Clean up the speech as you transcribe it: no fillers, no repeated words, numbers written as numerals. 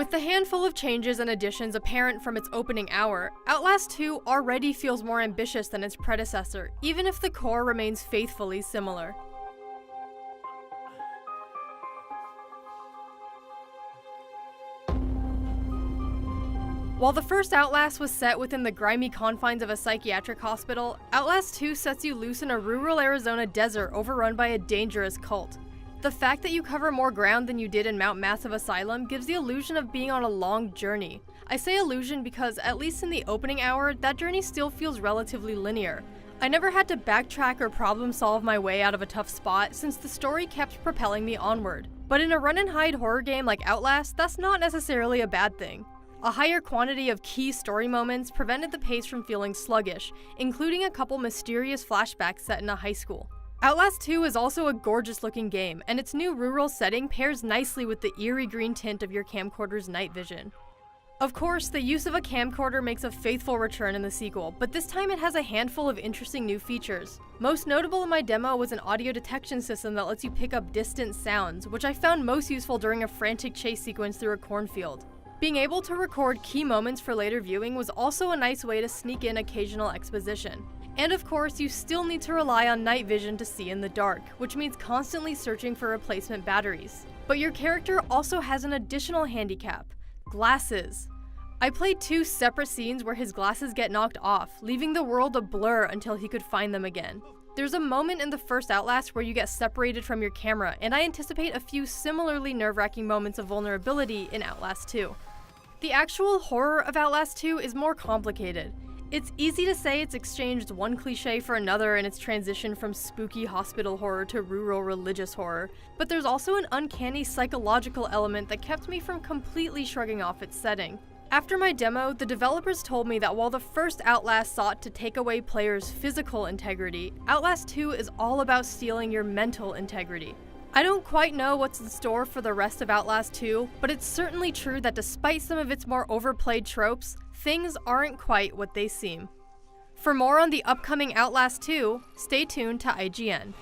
With the handful of changes and additions apparent from its opening hour, Outlast II already feels more ambitious than its predecessor, even if the core remains faithfully similar. While the first Outlast was set within the grimy confines of a psychiatric hospital, Outlast II sets you loose in a rural Arizona desert overrun by a dangerous cult. The fact that you cover more ground than you did in Mount Massive Asylum gives the illusion of being on a long journey. I say illusion because, at least in the opening hour, that journey still feels relatively linear. I never had to backtrack or problem solve my way out of a tough spot since the story kept propelling me onward. But in a run-and-hide horror game like Outlast, that's not necessarily a bad thing. A higher quantity of key story moments prevented the pace from feeling sluggish, including a couple mysterious flashbacks set in a high school. Outlast 2 is also a gorgeous-looking game, and its new rural setting pairs nicely with the eerie green tint of your camcorder's night vision. Of course, the use of a camcorder makes a faithful return in the sequel, but this time it has a handful of interesting new features. Most notable in my demo was an audio detection system that lets you pick up distant sounds, which I found most useful during a frantic chase sequence through a cornfield. Being able to record key moments for later viewing was also a nice way to sneak in occasional exposition. And of course, you still need to rely on night vision to see in the dark, which means constantly searching for replacement batteries. But your character also has an additional handicap: glasses. I played 2 separate scenes where his glasses get knocked off, leaving the world a blur until he could find them again. There's a moment in the first Outlast where you get separated from your camera, and I anticipate a few similarly nerve-wracking moments of vulnerability in Outlast 2. The actual horror of Outlast 2 is more complicated. It's easy to say it's exchanged one cliché for another in its transition from spooky hospital horror to rural religious horror, but there's also an uncanny psychological element that kept me from completely shrugging off its setting. After my demo, the developers told me that while the first Outlast sought to take away players' physical integrity, Outlast 2 is all about stealing your mental integrity. I don't quite know what's in store for the rest of Outlast 2, but it's certainly true that despite some of its more overplayed tropes, things aren't quite what they seem. For more on the upcoming Outlast 2, stay tuned to IGN.